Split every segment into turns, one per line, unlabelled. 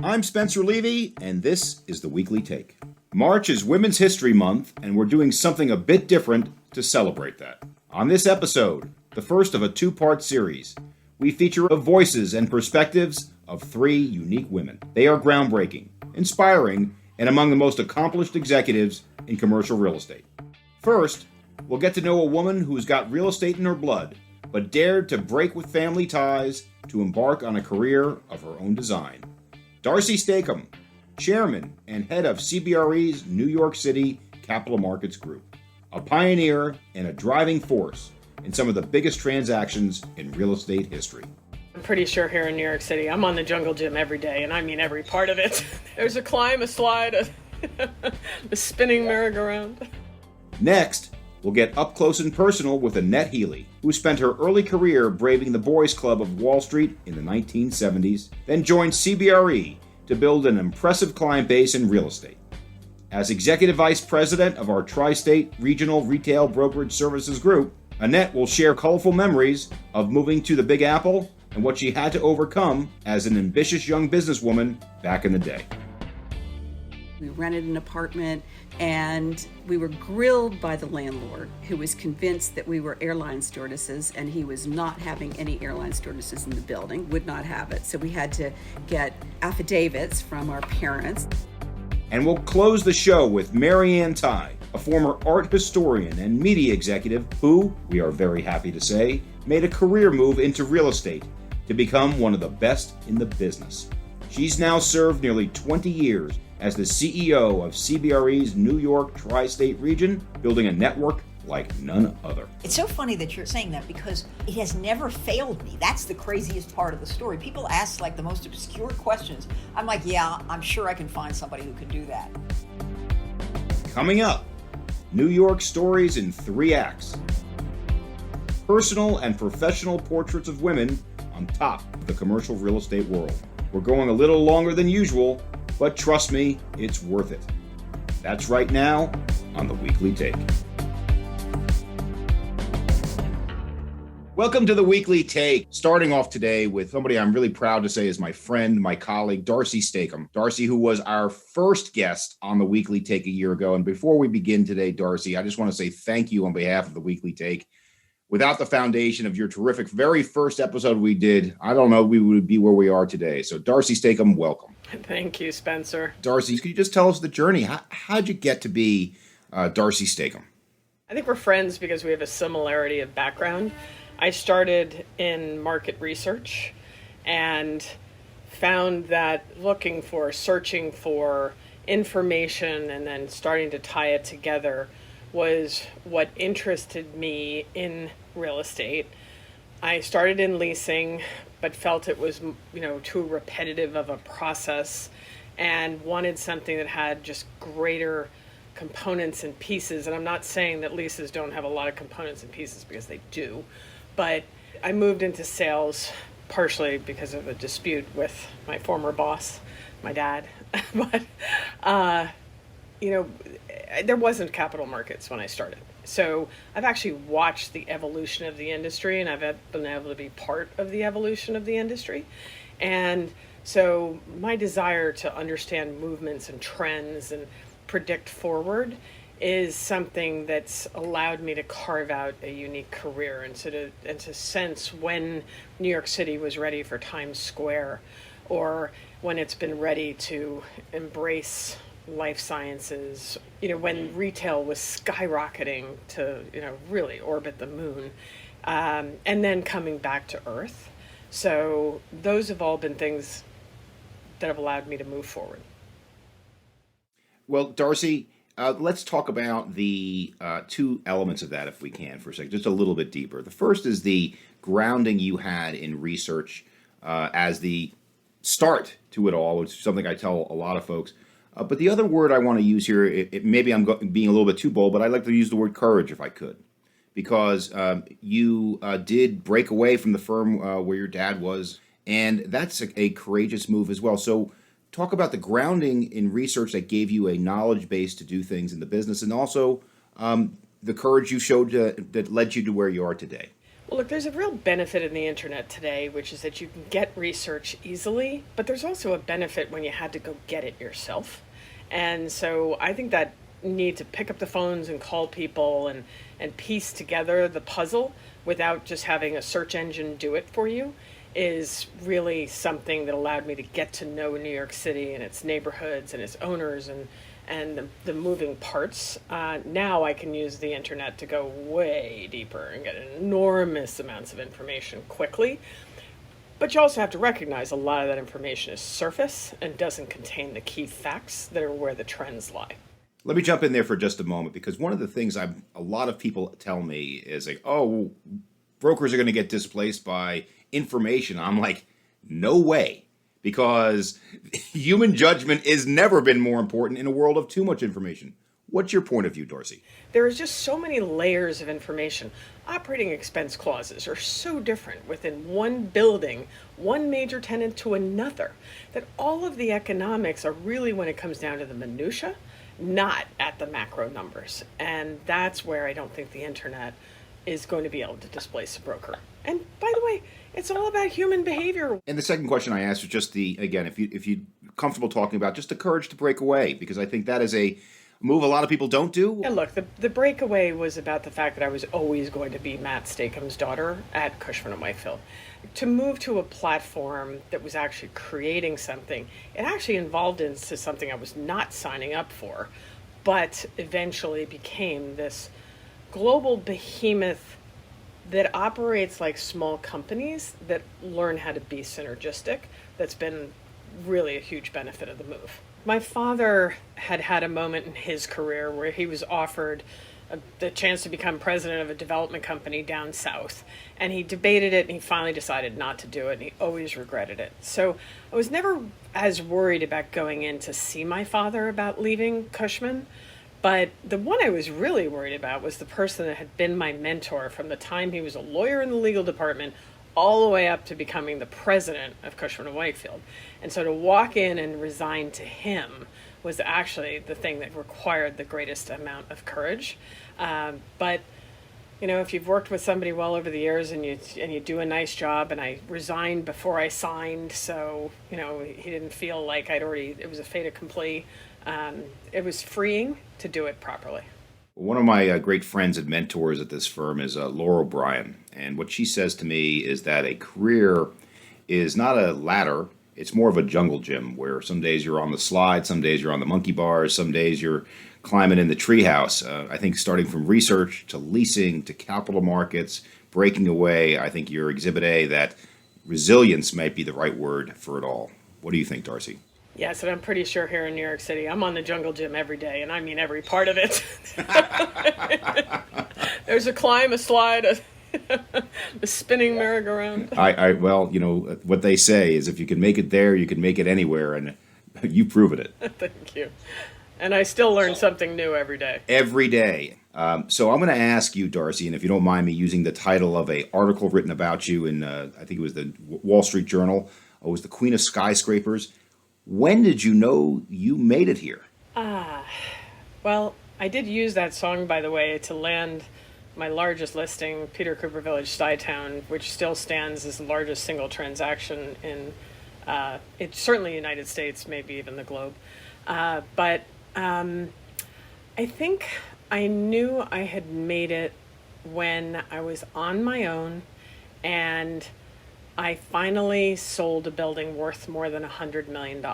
I'm Spencer Levy, and this is the Weekly Take. March is Women's History Month, and we're doing something a bit different to celebrate that. On this episode, the first of a two-part series, we feature the voices and perspectives of three unique women. They are groundbreaking, inspiring, and among the most accomplished executives in commercial real estate. First, we'll get to know a woman who's got real estate in her blood, but dared to break with family ties to embark on a career of her own design. Darcy Stacom, chairman and head of CBRE's New York City Capital Markets Group, a pioneer and a driving force in some of the biggest transactions in real estate history.
I'm pretty sure here in New York City, I'm on the jungle gym every day, and I mean every part of it. There's a climb, a slide, a spinning merry-go-round.
Next, we'll get up close and personal with Annette Healey, who spent her early career braving the boys' club of Wall Street in the 1970s, then joined CBRE to build an impressive client base in real estate. As Executive Vice President of our Tri-State Regional Retail Brokerage Services Group, Annette will share colorful memories of moving to the Big Apple and what she had to overcome as an ambitious young businesswoman back in the day.
We rented an apartment and we were grilled by the landlord, who was convinced that we were airline stewardesses, and he was not having any airline stewardesses in the building, would not have it. So we had to get affidavits from our parents.
And we'll close the show with Tighe, a former art historian and media executive who, we are very happy to say, made a career move into real estate to become one of the best in the business. She's now served nearly 20 years as the CEO of CBRE's New York Tri-State region, building a network like none other.
It's so funny that you're saying that because it has never failed me. That's the craziest part of the story. People ask like the most obscure questions. I'm like, yeah, I'm sure I can find somebody who can do that.
Coming up, New York stories in 3 acts. Personal and professional portraits of women on top of the commercial real estate world. We're going a little longer than usual, but trust me, it's worth it. That's right now on the Weekly Take. Welcome to the Weekly Take. Starting off today with somebody I'm really proud to say is my friend, my colleague, Darcy Stacom. Darcy, who was our first guest on the Weekly Take a year ago. And before we begin today, Darcy, I just want to say thank you on behalf of the Weekly Take. Without the foundation of your terrific very first episode we did, I don't know we would be where we are today. So Darcy Stacom, welcome.
Thank you, Spencer.
Darcy, could you just tell us the journey? How'd you get to be Darcy Stacom?
I think we're friends because we have a similarity of background. I started in market research and found that searching for information and then starting to tie it together was what interested me in real estate. I started in leasing, but felt it was, too repetitive of a process and wanted something that had just greater components and pieces. And I'm not saying that leases don't have a lot of components and pieces, because they do. But I moved into sales partially because of a dispute with my former boss, my dad. But, there wasn't capital markets when I started. So I've actually watched the evolution of the industry, and I've been able to be part of the evolution of the industry. And so my desire to understand movements and trends and predict forward is something that's allowed me to carve out a unique career and to sense when New York City was ready for Times Square, or when it's been ready to embrace life sciences, when retail was skyrocketing to, really orbit the moon, and then coming back to earth. So those have all been things that have allowed me to move forward.
Well, Darcy, let's talk about the 2 elements of that, if we can, for a second, just a little bit deeper. The first is the grounding you had in research as the start to it all, which is something I tell a lot of folks. But the other word I want to use here, maybe I'm being a little bit too bold, but I'd like to use the word courage if I could. Because you did break away from the firm where your dad was, and that's a courageous move as well. So talk about the grounding in research that gave you a knowledge base to do things in the business, and also the courage you showed that led you to where you are today.
Well, look, there's a real benefit in the internet today, which is that you can get research easily, but there's also a benefit when you had to go get it yourself. And so I think that need to pick up the phones and call people and piece together the puzzle without just having a search engine do it for you is really something that allowed me to get to know New York City and its neighborhoods and its owners and the moving parts. Now I can use the internet to go way deeper and get enormous amounts of information quickly. But you also have to recognize a lot of that information is surface and doesn't contain the key facts that are where the trends lie.
Let me jump in there for just a moment, because one of the things a lot of people tell me is like, oh, brokers are going to get displaced by information. I'm like, no way, because human judgment has never been more important in a world of too much information. What's your point of view, Darcy?
There is just so many layers of information. Operating expense clauses are so different within one building, one major tenant to another, that all of the economics are really, when it comes down to the minutia, not at the macro numbers. And that's where I don't think the internet is going to be able to displace a broker. And by the way, it's all about human behavior.
And the second question I asked was just again, if you're comfortable talking about just the courage to break away, because I think that is a move a lot of people don't do.
And look, the breakaway was about the fact that I was always going to be Matt Stacom's daughter at Cushman & Wakefield. To move to a platform that was actually creating something, it actually involved into something I was not signing up for, but eventually became this global behemoth that operates like small companies that learn how to be synergistic. That's been really a huge benefit of the move. My father had a moment in his career where he was offered the chance to become president of a development company down south. And he debated it and he finally decided not to do it, and he always regretted it. So I was never as worried about going in to see my father about leaving Cushman. But the one I was really worried about was the person that had been my mentor from the time he was a lawyer in the legal department all the way up to becoming the president of Cushman & Wakefield. And so to walk in and resign to him was actually the thing that required the greatest amount of courage. But you know, if you've worked with somebody well over the years and you do a nice job, and I resigned before I signed, so you know he didn't feel like it was a fait accompli. It was freeing to do it properly.
One of my great friends and mentors at this firm is Laura O'Brien, and what she says to me is that a career is not a ladder. It's more of a jungle gym where some days you're on the slide, some days you're on the monkey bars, some days you're climbing in the treehouse. I think starting from research to leasing to capital markets, breaking away, I think you're Exhibit A that resilience might be the right word for it all. What do you think, Darcy?
Yes, and I'm pretty sure here in New York City, I'm on the jungle gym every day, and I mean every part of it. There's a climb, a slide, a spinning merry-go-round.
Well, you know, what they say is if you can make it there, you can make it anywhere, and you've proven it.
Thank you. And I still learn something new every day.
Every day. So I'm going to ask you, Darcy, and if you don't mind me using the title of an article written about you in, I think it was the Wall Street Journal, it was the Queen of Skyscrapers. When did you know you made it here?
Well, I did use that song, by the way, to land my largest listing, Peter Cooper Village, Stuytown, which still stands as the largest single transaction in, it's certainly the United States, maybe even the globe. But I think I knew I had made it when I was on my own and I finally sold a building worth more than $100 million.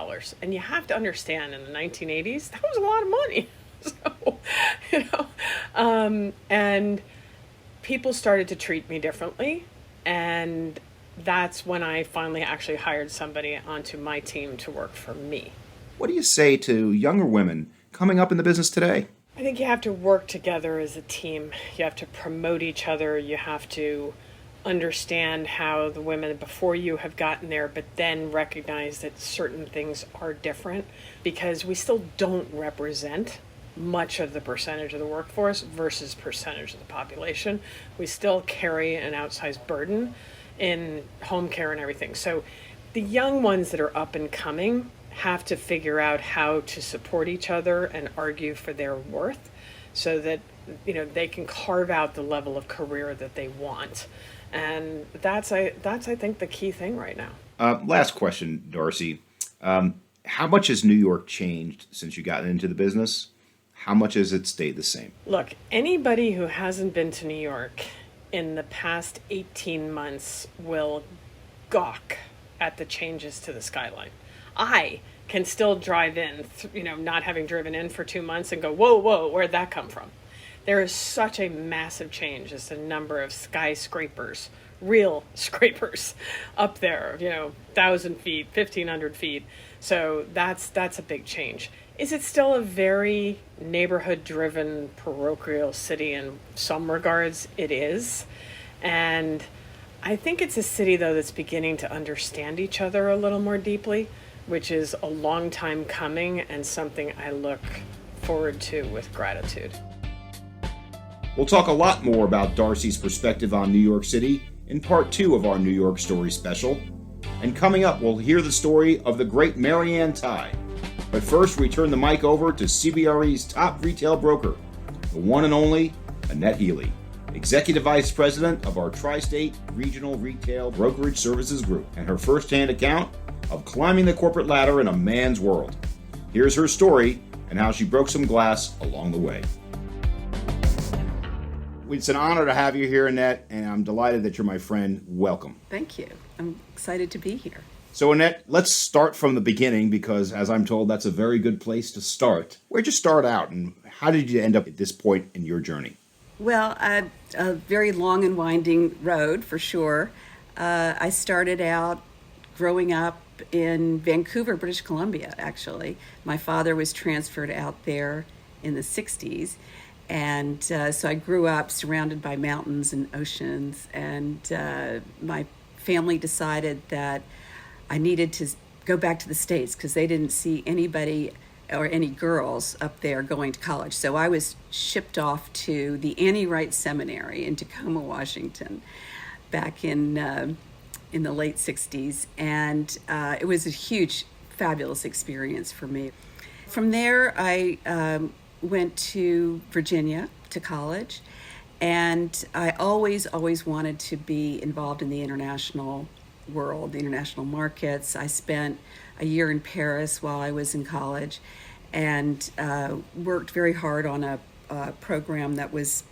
And you have to understand, in the 1980s, that was a lot of money. So, you know, and people started to treat me differently. And that's when I finally actually hired somebody onto my team to work for me.
What do you say to younger women coming up in the business today?
I think you have to work together as a team. You have to promote each other. You have to understand how the women before you have gotten there, but then recognize that certain things are different, because we still don't represent much of the percentage of the workforce versus percentage of the population. We still carry an outsized burden in home care and everything. So the young ones that are up and coming have to figure out how to support each other and argue for their worth so that, you know, they can carve out the level of career that they want. And that's I think the key thing right now.
Last question, Darcy. How much has New York changed since you got into the business? How much has it stayed the same?
Look, anybody who hasn't been to New York in the past 18 months will gawk at the changes to the skyline. I can still drive in, not having driven in for 2 months and go, whoa, where'd that come from? There is such a massive change as the number of skyscrapers, real scrapers up there, 1,000 feet, 1,500 feet. So that's a big change. Is it still a very neighborhood-driven, parochial city in some regards? It is. And I think it's a city, though, that's beginning to understand each other a little more deeply, which is a long time coming and something I look forward to with gratitude.
We'll talk a lot more about Darcy's perspective on New York City in part 2 of our New York Story special. And coming up, we'll hear the story of the great Marianne Tighe. But first, we turn the mic over to CBRE's top retail broker, the one and only Annette Healey, Executive Vice President of our Tri-State Regional Retail Brokerage Services Group, and her first-hand account of climbing the corporate ladder in a man's world. Here's her story and how she broke some glass along the way. It's an honor to have you here, Annette, and I'm delighted that you're my friend. Welcome.
Thank you. I'm excited to be here.
So, Annette, let's start from the beginning because, as I'm told, that's a very good place to start. Where'd you start out, and how did you end up at this point in your journey?
Well, a very long and winding road, for sure. I started out growing up in Vancouver, British Columbia, actually. My father was transferred out there in the 60s. And so I grew up surrounded by mountains and oceans, and my family decided that I needed to go back to the States because they didn't see anybody or any girls up there going to college. So I was shipped off to the Annie Wright Seminary in Tacoma, Washington, back in the late 60s. And it was a huge, fabulous experience for me. From there, I went to Virginia to college, and I always wanted to be involved in the international world, the international markets. I spent a year in Paris while I was in college and worked very hard on a program that was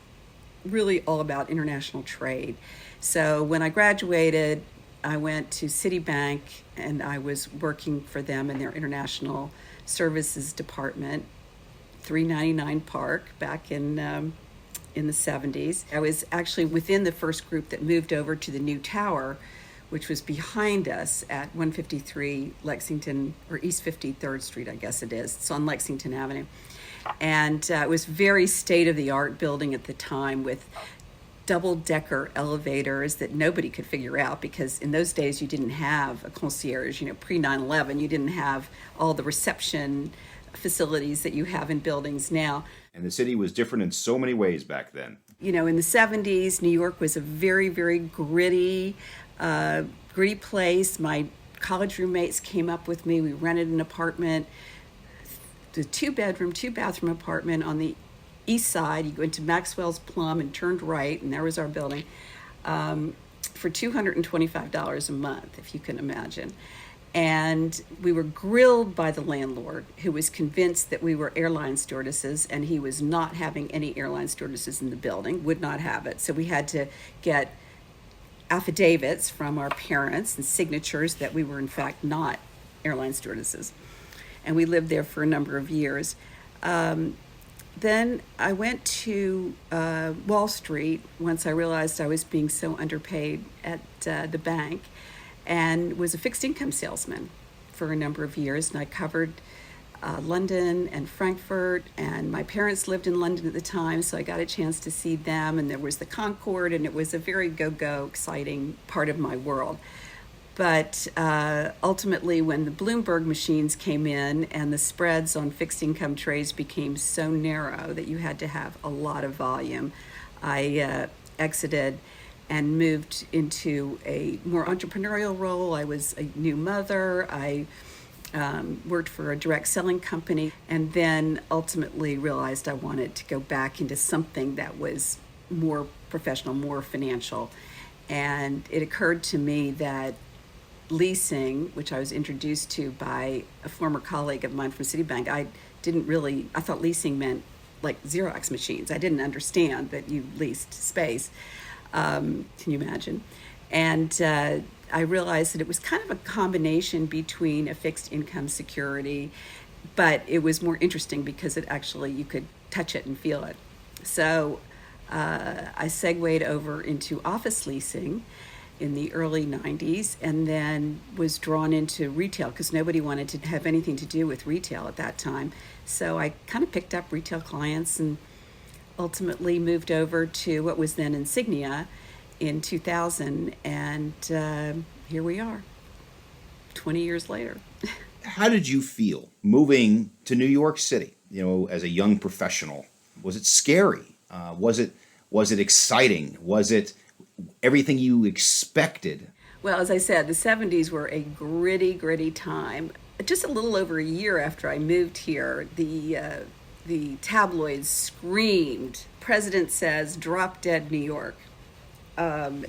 really all about international trade. So when I graduated, I went to Citibank and I was working for them in their international services department, 399 Park, back in the 70s. I was actually within the first group that moved over to the new tower, which was behind us at 153 Lexington, or East 53rd Street, I guess it is. It's on Lexington Avenue. And it was very state-of-the-art building at the time with double-decker elevators that nobody could figure out because in those days you didn't have a concierge, pre 9/11, you didn't have all the reception facilities that you have in buildings now.
And the city was different in so many ways back then.
In the 70s, New York was a very, very gritty place. My college roommates came up with me. We rented an apartment, the 2-bedroom, 2-bathroom apartment on the east side. You go into Maxwell's Plum and turned right, and there was our building, for $225 a month, if you can imagine. And we were grilled by the landlord, who was convinced that we were airline stewardesses, and he was not having any airline stewardesses in the building, would not have it. So we had to get affidavits from our parents and signatures that we were in fact not airline stewardesses. And we lived there for a number of years. Then I went to Wall Street once I realized I was being so underpaid at the bank, and was a fixed income salesman for a number of years. And I covered London and Frankfurt, and my parents lived in London at the time, so I got a chance to see them, and there was the Concorde, and it was a very go-go, exciting part of my world. But ultimately, when the Bloomberg machines came in and the spreads on fixed income trades became so narrow that you had to have a lot of volume, I exited and moved into a more entrepreneurial role. I was a new mother. I worked for a direct selling company, and then ultimately realized I wanted to go back into something that was more professional, more financial. And it occurred to me that leasing, which I was introduced to by a former colleague of mine from Citibank, I thought leasing meant like Xerox machines. I didn't understand that you leased space. Can you imagine? And I realized that it was kind of a combination between a fixed income security, but it was more interesting because you could touch it and feel it. So I segued over into office leasing in the early 90s, and then was drawn into retail because nobody wanted to have anything to do with retail at that time. So I kind of picked up retail clients and ultimately moved over to what was then Insignia in 2000, and here we are 20 years later.
How did you feel moving to New York City, as a young professional? Was it scary? Was it exciting? Was it everything you expected?
Well, as I said, the 70s were a gritty time. Just a little over a year after I moved here, the tabloids screamed, "President says, drop dead New York." And,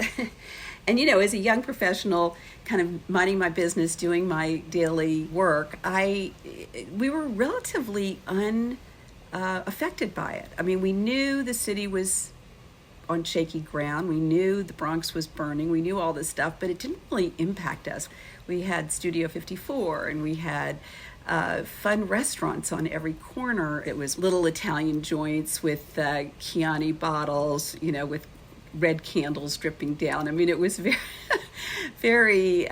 as a young professional, kind of minding my business, doing my daily work, we were relatively unaffected by it. I mean, we knew the city was on shaky ground. We knew the Bronx was burning. We knew all this stuff, but it didn't really impact us. We had Studio 54, and we had fun restaurants on every corner. It was little Italian joints with Chianti bottles, with red candles dripping down. I mean, it was very, very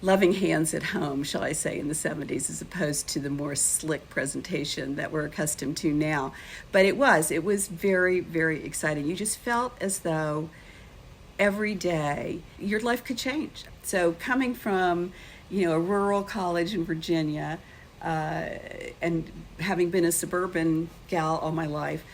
loving hands at home, shall I say, in the 70s, as opposed to the more slick presentation that we're accustomed to now. But it was very, very exciting. You just felt as though every day your life could change. So coming from, a rural college in Virginia, and having been a suburban gal all my life,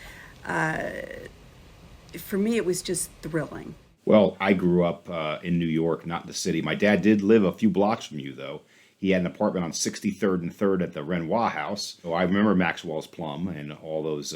for me it was just thrilling.
Well, I grew up in New York, not in the city. My dad did live a few blocks from you, though. He had an apartment on 63rd and 3rd at the Renoir House. So I remember Maxwell's Plum and all those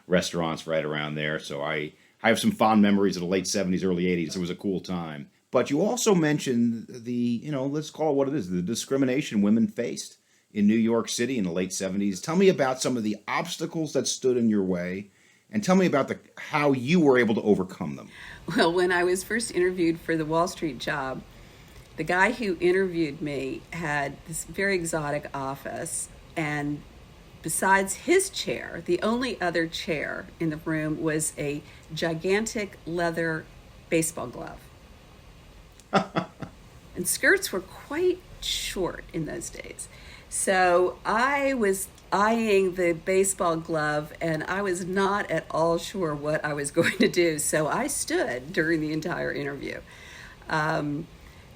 restaurants right around there. So I have some fond memories of the late 70s, early 80s. It was a cool time. But you also mentioned let's call it what it is, the discrimination women faced in New York City in the late 70s. Tell me about some of the obstacles that stood in your way, and tell me about how you were able to overcome them.
Well, when I was first interviewed for the Wall Street job, the guy who interviewed me had this very exotic office, and besides his chair, the only other chair in the room was a gigantic leather baseball glove. And skirts were quite short in those days. So I was eyeing the baseball glove, and I was not at all sure what I was going to do. So I stood during the entire interview.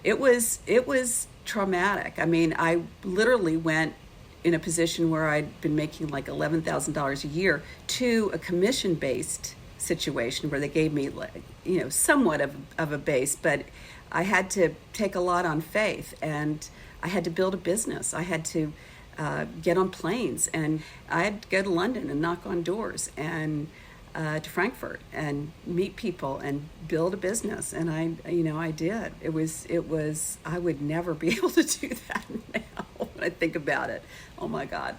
It was traumatic. I mean, I literally went in a position where I'd been making like $11,000 a year to a commission-based situation where they gave me, somewhat of a base, but I had to take a lot on faith, and I had to build a business. I had to get on planes, and I had to go to London and knock on doors, and to Frankfurt and meet people and build a business. And I did. It was, I would never be able to do that now when I think about it. Oh my God.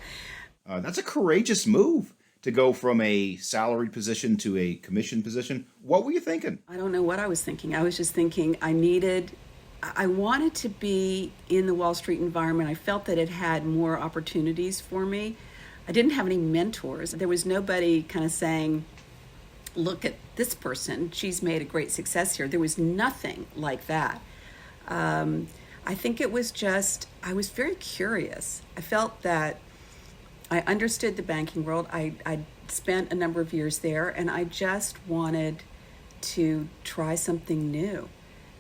That's a courageous move to go from a salaried position to a commission position. What were you thinking?
I don't know what I was thinking. I was just thinking I wanted to be in the Wall Street environment. I felt that it had more opportunities for me. I didn't have any mentors. There was nobody kind of saying, look at this person, she's made a great success here. There was nothing like that. I think it was just, I was very curious. I felt that I understood the banking world. I spent a number of years there, and I just wanted to try something new.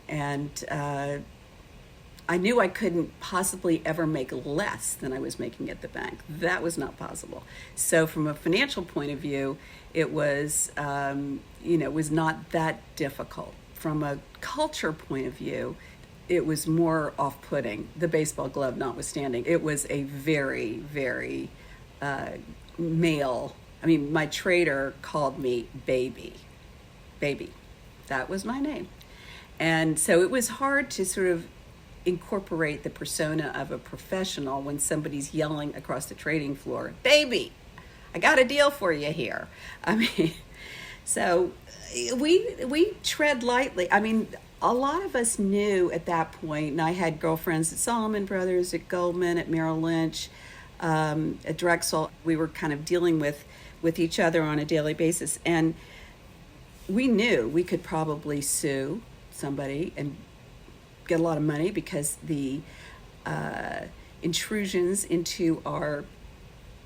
And I knew I couldn't possibly ever make less than I was making at the bank. That was not possible. So from a financial point of view, it was, was not that difficult. From a culture point of view, it was more off-putting, the baseball glove notwithstanding. It was a very, very male. I mean, my trader called me baby. Baby. That was my name. And so it was hard to sort of incorporate the persona of a professional when somebody's yelling across the trading floor, "Baby, I got a deal for you here." I mean, so we tread lightly. I mean, a lot of us knew at that point, and I had girlfriends at Solomon Brothers, at Goldman, at Merrill Lynch, at Drexel. We were kind of dealing with each other on a daily basis, and we knew we could probably sue somebody and get a lot of money because the intrusions into our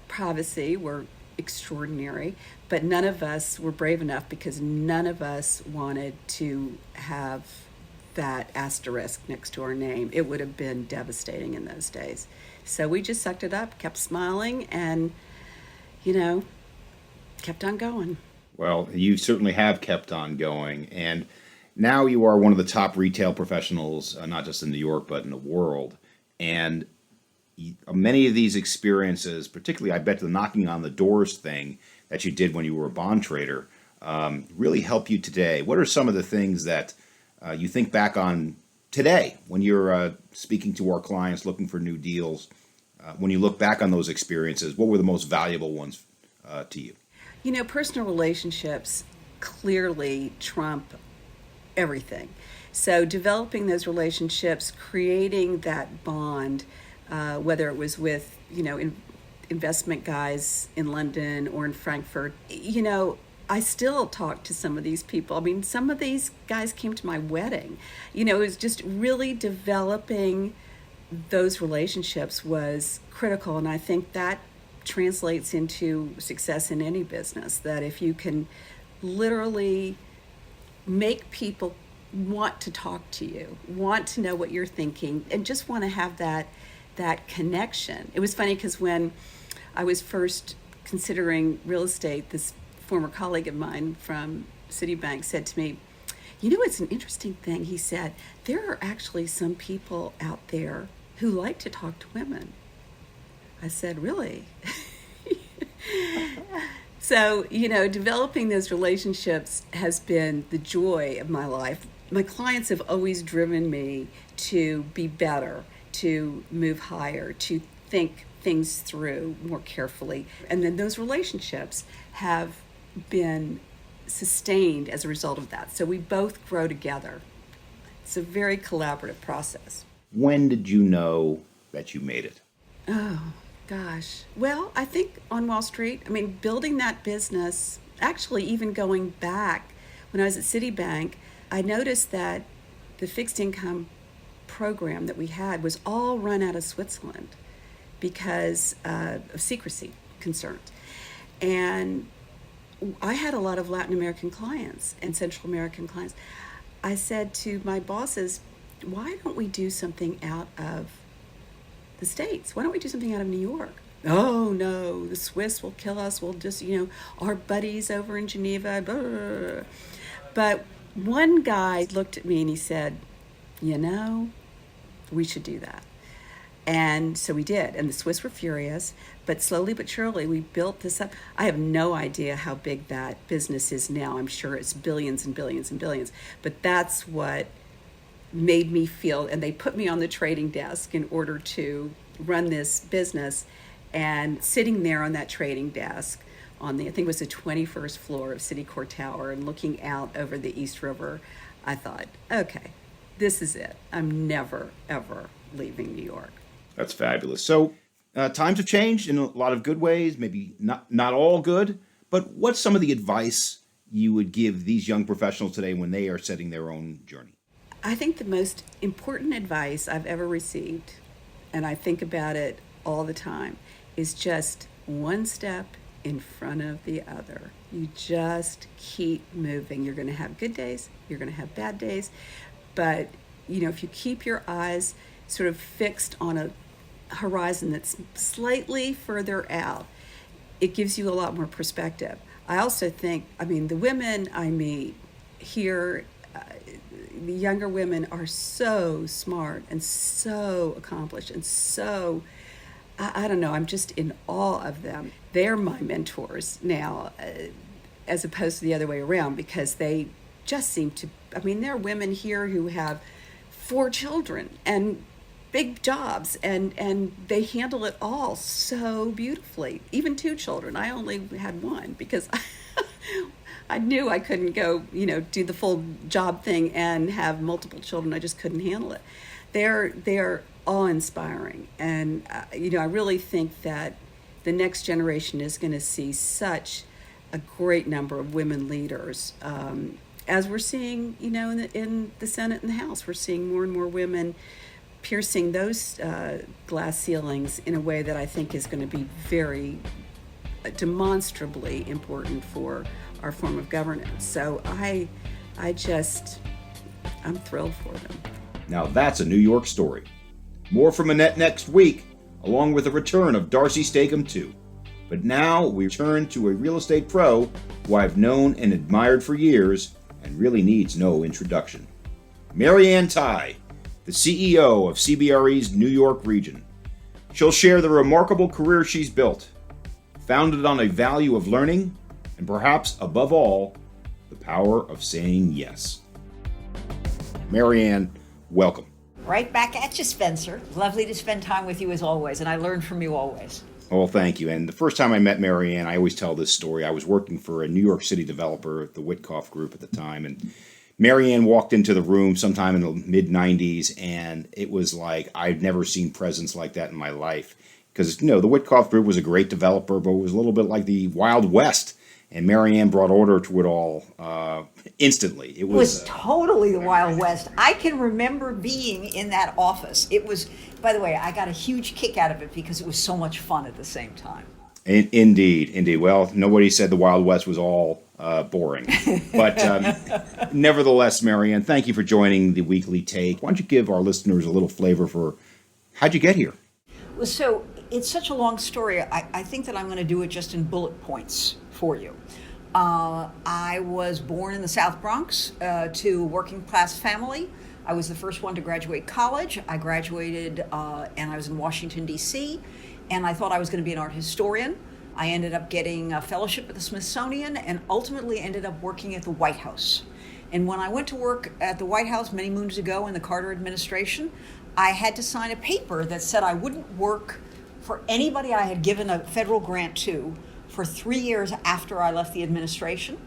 privacy were extraordinary, but none of us were brave enough because none of us wanted to have that asterisk next to our name. It would have been devastating in those days. So we just sucked it up, kept smiling, and, kept on going.
Well, you certainly have kept on going, and now you are one of the top retail professionals, not just in New York, but in the world. And many of these experiences, particularly, I bet the knocking on the doors thing that you did when you were a bond trader, really help you today. What are some of the things that you think back on today when you're speaking to our clients, looking for new deals? When you look back on those experiences, what were the most valuable ones to you?
Personal relationships clearly trump everything. So developing those relationships, creating that bond, whether it was with, investment guys in London or in Frankfurt, I still talk to some of these people. I mean, some of these guys came to my wedding. It was just really developing those relationships was critical. And I think that translates into success in any business, that if you can literally make people want to talk to you, want to know what you're thinking, and just want to have that connection. It was funny because when I was first considering real estate, this former colleague of mine from Citibank said to me, it's an interesting thing. He said, there are actually some people out there who like to talk to women. I said, really? So, developing those relationships has been the joy of my life. My clients have always driven me to be better, to move higher, to think things through more carefully. And then those relationships have been sustained as a result of that. So we both grow together. It's a very collaborative process.
When did you know that you made it?
Oh, gosh. Well, I think on Wall Street, building that business, actually even going back when I was at Citibank, I noticed that the fixed income program that we had was all run out of Switzerland because of secrecy concerns. And I had a lot of Latin American clients and Central American clients. I said to my bosses, why don't we do something out of the States? Why don't we do something out of New York? Oh, no, the Swiss will kill us. We'll just, our buddies over in Geneva. Blah, blah, blah. But one guy looked at me and he said, we should do that. And so we did. And the Swiss were furious. But slowly but surely, we built this up. I have no idea how big that business is now. I'm sure it's billions and billions and billions. But that's what made me feel, and they put me on the trading desk in order to run this business. And sitting there on that trading desk on I think it was the 21st floor of Citicorp Tower, and looking out over the East River, I thought, okay, this is it. I'm never, ever leaving New York.
That's fabulous. So times have changed in a lot of good ways, maybe not all good, but what's some of the advice you would give these young professionals today when they are setting their own journey?
I think the most important advice I've ever received, and I think about it all the time, is just one step in front of the other. You just keep moving. You're going to have good days, you're going to have bad days, but if you keep your eyes sort of fixed on a horizon that's slightly further out, it gives you a lot more perspective. I also think, the women I meet here, the younger women are so smart and so accomplished and so, I don't know, I'm just in awe of them. They're my mentors now, as opposed to the other way around, because they just seem to, I mean, there are women here who have 4 children and big jobs, and they handle it all so beautifully. Even 2 children. I only had 1 because I knew I couldn't go, do the full job thing and have multiple children. I just couldn't handle it. They're awe-inspiring, and I really think that the next generation is going to see such a great number of women leaders. As we're seeing, in the Senate and the House, we're seeing more and more women piercing those glass ceilings in a way that I think is going to be very demonstrably important for our form of governance. So I'm thrilled for them.
Now that's a New York story. More from Annette next week, along with the return of Darcy Stacom too. But now we turn to a real estate pro who I've known and admired for years and really needs no introduction. Tighe, the CEO of CBRE's New York region. She'll share the remarkable career she's built, founded on a value of learning, and perhaps above all, the power of saying yes. Marianne, welcome.
Right back at you, Spencer. Lovely to spend time with you as always, and I learn from you always.
Oh, thank you. And the first time I met Marianne, I always tell this story. I was working for a New York City developer, the Witkoff Group at the time, and Marianne walked into the room sometime in the mid-'90s, and it was like I'd never seen presence like that in my life. Because, the Witkoff Group was a great developer, but it was a little bit like the Wild West. And Marianne brought order to it all instantly. It was
totally the Wild West. I can remember being in that office. It was, by the way, I got a huge kick out of it because it was so much fun at the same time.
Indeed. Well, nobody said the Wild West was all boring. But nevertheless, Marianne, thank you for joining the Weekly Take. Why don't you give our listeners a little flavor for how'd you get here?
Well, so it's such a long story. I think that I'm going to do it just in bullet points for you. I was born in the South Bronx to a working class family. I was the first one to graduate college. I graduated and I was in Washington, D.C., and I thought I was going to be an art historian. I ended up getting a fellowship at the Smithsonian and ultimately ended up working at the White House. And when I went to work at the White House many moons ago in the Carter administration, I had to sign a paper that said I wouldn't work for anybody I had given a federal grant to for 3 years after I left the administration.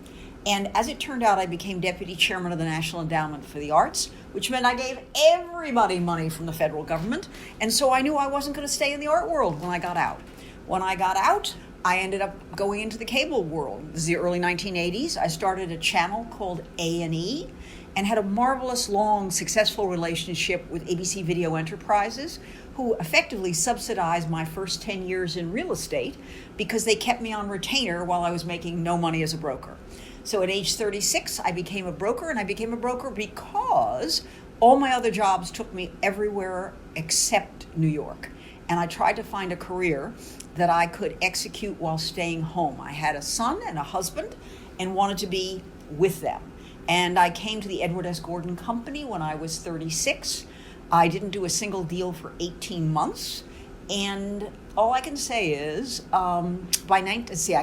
And as it turned out, I became deputy chairman of the National Endowment for the Arts, which meant I gave everybody money from the federal government. And so I knew I wasn't going to stay in the art world when I got out. When I got out, I ended up going into the cable world. This is the early 1980s. I started a channel called A&E and had a marvelous, long, successful relationship with ABC Video Enterprises, who effectively subsidized my first 10 years in real estate because they kept me on retainer while I was making no money as a broker. So at age 36, I became a broker, and I became a broker because all my other jobs took me everywhere except New York. And I tried to find a career that I could execute while staying home. I had a son and a husband and wanted to be with them. And I came to the Edward S. Gordon Company when I was 36. I didn't do a single deal for 18 months. And all I can say is, I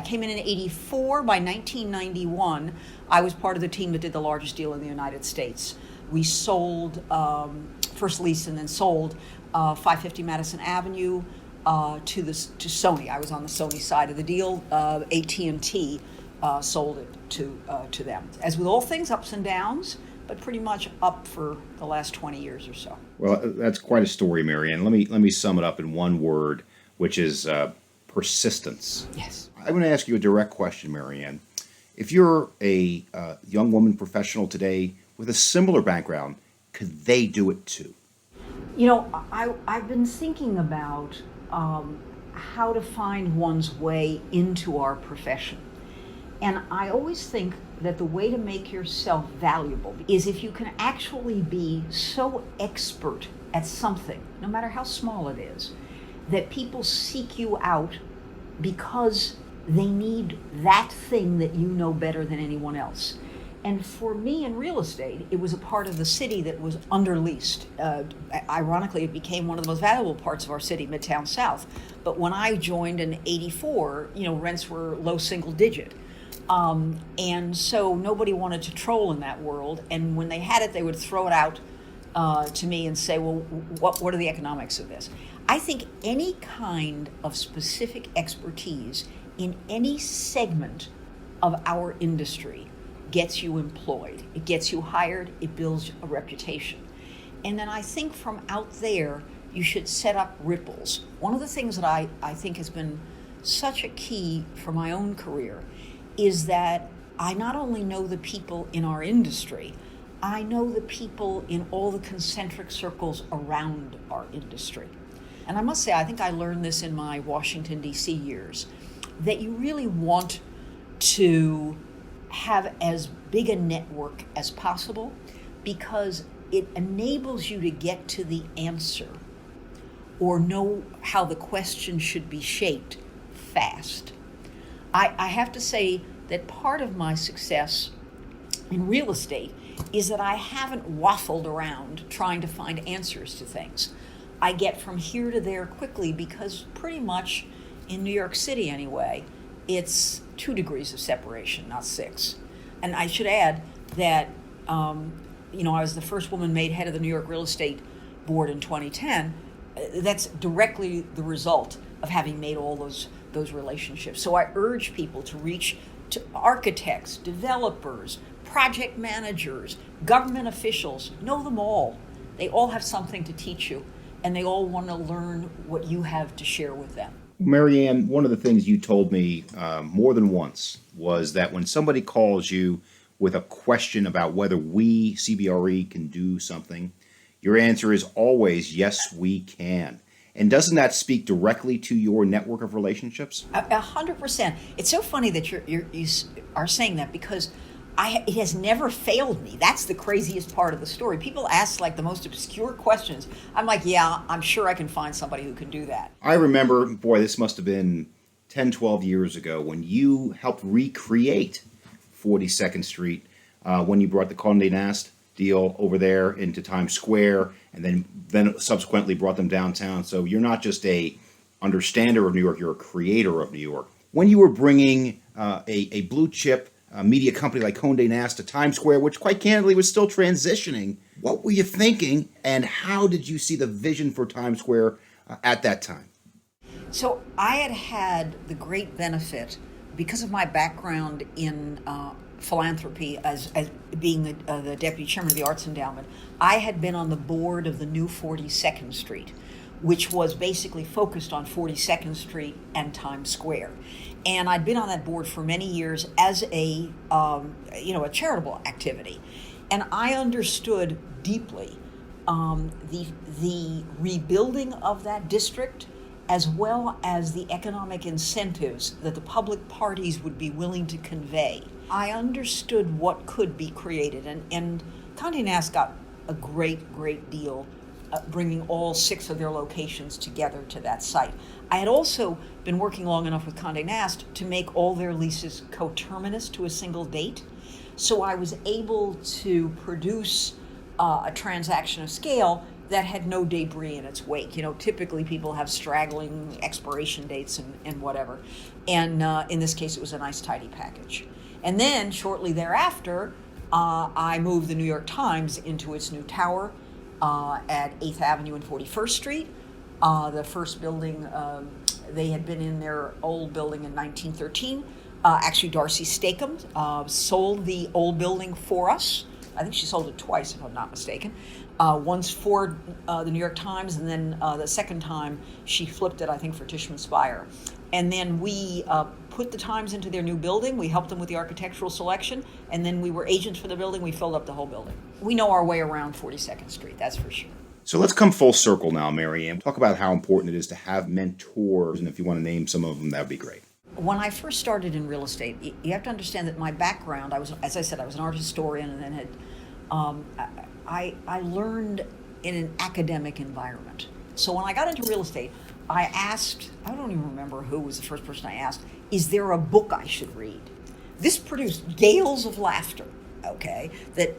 came in 84. By 1991, I was part of the team that did the largest deal in the United States. We sold, first leased and then sold 550 Madison Avenue to Sony. I was on the Sony side of the deal. AT&T sold it to them. As with all things, ups and downs, but pretty much up for the last 20 years or so.
Well, that's quite a story, Marianne. Let me sum it up in one word, which is persistence.
Yes.
I'm going to ask you a direct question, Marianne. If you're a young woman professional today with a similar background, could they do it too?
I've been thinking about how to find one's way into our profession. And I always think that the way to make yourself valuable is if you can actually be so expert at something, no matter how small it is, that people seek you out because they need that thing that you know better than anyone else. And for me in real estate, it was a part of the city that was underleased. Ironically, it became one of the most valuable parts of our city, Midtown South. But when I joined in 84, rents were low single digit. And so nobody wanted to troll in that world. And when they had it, they would throw it out to me and say, well, what are the economics of this? I think any kind of specific expertise in any segment of our industry gets you employed. It gets you hired. It builds a reputation. And then I think from out there, you should set up ripples. One of the things that I think has been such a key for my own career is that I not only know the people in our industry, I know the people in all the concentric circles around our industry. And I must say, I think I learned this in my Washington, D.C. years, that you really want to have as big a network as possible because it enables you to get to the answer or know how the question should be shaped fast. I have to say that part of my success in real estate is that I haven't waffled around trying to find answers to things. I get from here to there quickly because pretty much in New York City anyway, it's 2 degrees of separation, not 6. And I should add that, I was the first woman made head of the New York Real Estate Board in 2010. That's directly the result of having made all those relationships. So I urge people to reach to architects, developers, project managers, government officials. Know them all. They all have something to teach you, and they all want to learn what you have to share with them.
Mary Ann, one of the things you told me more than once was that when somebody calls you with a question about whether we, CBRE, can do something, your answer is always, yes, we can. And doesn't that speak directly to your network of relationships?
100%. It's so funny that you are saying that because it has never failed me. That's the craziest part of the story. People ask like the most obscure questions. I'm like, yeah, I'm sure I can find somebody who can do that.
I remember, this must have been 10, 12 years ago when you helped recreate 42nd Street when you brought the Condé Nast deal over there into Times Square and then subsequently brought them downtown. So you're not just a understander of New York, you're a creator of New York. When you were bringing a blue chip media company like Condé Nast to Times Square, which quite candidly was still transitioning, what were you thinking and how did you see the vision for Times Square at that time?
So I had the great benefit, because of my background in philanthropy as being the deputy chairman of the Arts Endowment, I had been on the board of the new 42nd Street, which was basically focused on 42nd Street and Times Square. And I'd been on that board for many years as a charitable activity. And I understood deeply the rebuilding of that district as well as the economic incentives that the public parties would be willing to convey. I understood what could be created, and Condé Nast got a great deal bringing all 6 of their locations together to that site. I had also been working long enough with Condé Nast to make all their leases coterminous to a single date, so I was able to produce a transaction of scale that had no debris in its wake. Typically people have straggling expiration dates and whatever. And in this case, it was a nice, tidy package. And then shortly thereafter, I moved the New York Times into its new tower at 8th Avenue and 41st Street. The first building, they had been in their old building in 1913. Actually, Darcy Stacom sold the old building for us. I think she sold it twice, if I'm not mistaken. Once for the New York Times, and then the second time she flipped it, I think, for Tishman Speyer. And then we put the Times into their new building. We helped them with the architectural selection, and then we were agents for the building. We filled up the whole building. We know our way around 42nd Street, that's for sure.
So let's come full circle now, Mary Ann. Talk about how important it is to have mentors, and if you want to name some of them, that would be great.
When I first started in real estate, you have to understand that my background, as I said, I was an art historian, and then I learned in an academic environment. So when I got into real estate, I asked, I don't even remember who was the first person I asked, is there a book I should read? This produced gales of laughter, okay, that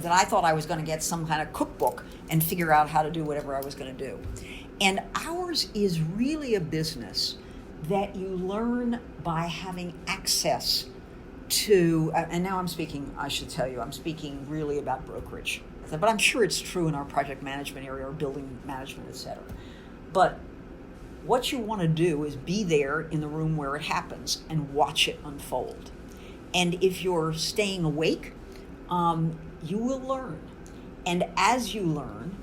I thought I was going to get some kind of cookbook and figure out how to do whatever I was going to do. And ours is really a business that you learn by having access and now I'm speaking, I should tell you, I'm speaking really about brokerage, but I'm sure it's true in our project management area or building management, et cetera. But what you want to do is be there in the room where it happens and watch it unfold. And if you're staying awake, you will learn. And as you learn,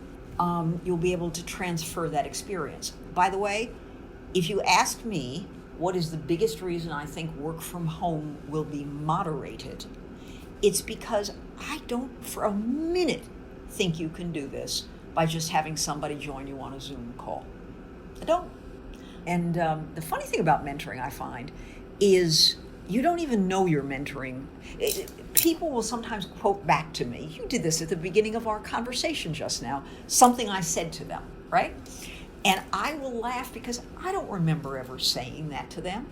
you'll be able to transfer that experience. By the way, if you ask me what is the biggest reason I think work from home will be moderated, it's because I don't for a minute think you can do this by just having somebody join you on a Zoom call. I don't. And the funny thing about mentoring, I find, is you don't even know you're mentoring. People will sometimes quote back to me, you did this at the beginning of our conversation just now, something I said to them, right? And I will laugh because I don't remember ever saying that to them.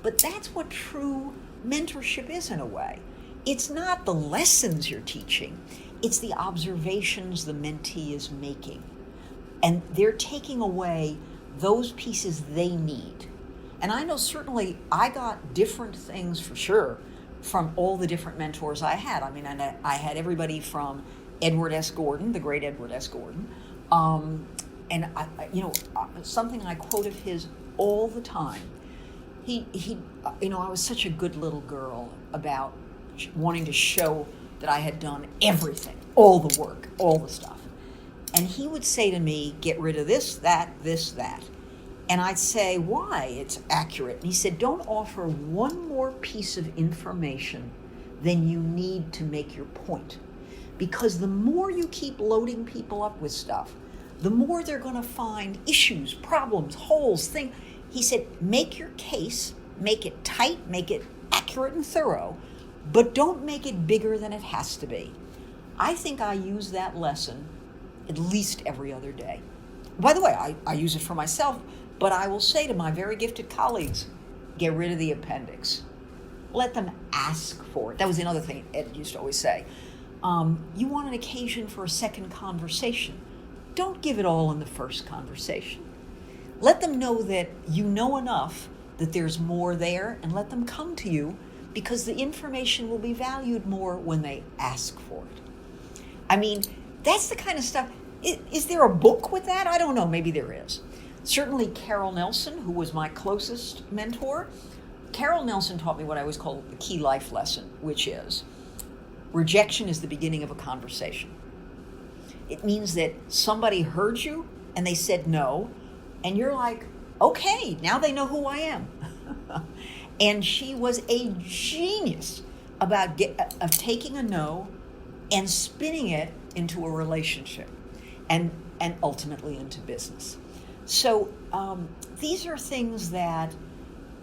But that's what true mentorship is in a way. It's not the lessons you're teaching, it's the observations the mentee is making. And they're taking away those pieces they need. And I know certainly I got different things for sure from all the different mentors I had. I mean, I had everybody from Edward S. Gordon, the great Edward S. Gordon, and something I quote of his all the time. He, I was such a good little girl about wanting to show that I had done everything, all the work, all the stuff. And he would say to me, get rid of this, that. And I'd say, why? It's accurate. And he said, don't offer one more piece of information than you need to make your point. Because the more you keep loading people up with stuff, the more they're going to find issues, problems, holes, things. He said, make your case, make it tight, make it accurate and thorough, but don't make it bigger than it has to be. I think I use that lesson at least every other day. By the way, I use it for myself, but I will say to my very gifted colleagues, get rid of the appendix. Let them ask for it. That was another thing Ed used to always say. You want an occasion for a second conversation. Don't give it all in the first conversation. Let them know that you know enough that there's more there, and let them come to you because the information will be valued more when they ask for it. I mean, that's the kind of stuff. Is there a book with that? I don't know. Maybe there is. Certainly Carol Nelson, who was my closest mentor, Carol Nelson taught me what I always call the key life lesson, which is rejection is the beginning of a conversation. It means that somebody heard you and they said no, and you're like, okay, now they know who I am. And she was a genius about taking a no and spinning it into a relationship and ultimately into business. So these are things that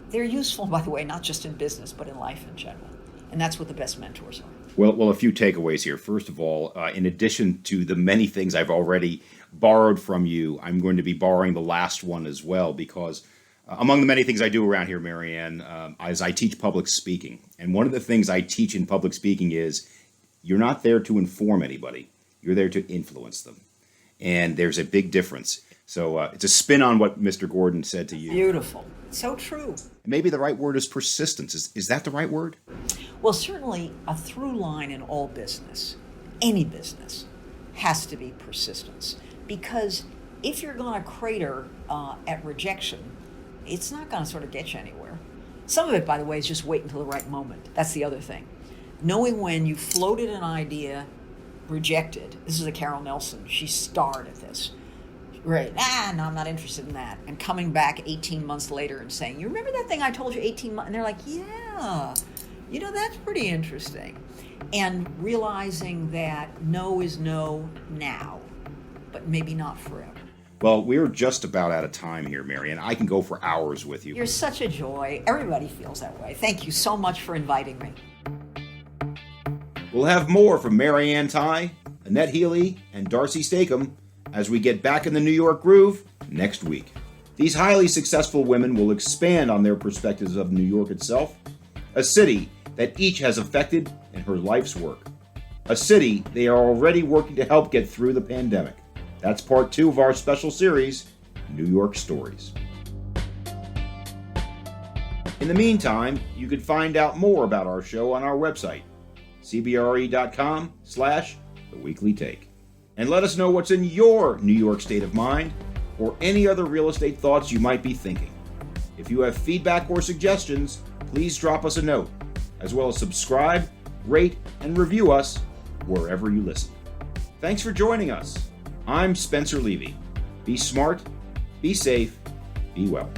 they're useful, by the way, not just in business, but in life in general. And that's what the best mentors are.
Well, a few takeaways here. First of all, in addition to the many things I've already borrowed from you, I'm going to be borrowing the last one as well, because among the many things I do around here, Marianne, is I teach public speaking. And one of the things I teach in public speaking is you're not there to inform anybody. You're there to influence them. And there's a big difference. So it's a spin on what Mr. Gordon said to you.
Beautiful. So true.
Maybe the right word is persistence. Is that the right word?
Well, certainly a through line in all business, any business, has to be persistence. Because if you're going to crater at rejection, it's not going to sort of get you anywhere. Some of it, by the way, is just wait until the right moment. That's the other thing. Knowing when you floated an idea, rejected. This is a Carol Nelson. She starred at this. Right. No, I'm not interested in that. And coming back 18 months later and saying, you remember that thing I told you 18 months? And they're like, yeah, that's pretty interesting. And realizing that no is no now, but maybe not forever.
Well, we're just about out of time here, Marianne. I can go for hours with you.
You're such a joy. Everybody feels that way. Thank you so much for inviting me.
We'll have more from Marianne Tighe, Annette Healey, and Darcy Stacom as we get back in the New York groove next week. These highly successful women will expand on their perspectives of New York itself, a city that each has affected in her life's work, a city they are already working to help get through the pandemic. That's part 2 of our special series, New York Stories. In the meantime, you can find out more about our show on our website, cbre.com/theweeklytake. And let us know what's in your New York state of mind or any other real estate thoughts you might be thinking. If you have feedback or suggestions, please drop us a note, as well as subscribe, rate, and review us wherever you listen. Thanks for joining us. I'm Spencer Levy. Be smart, be safe, be well.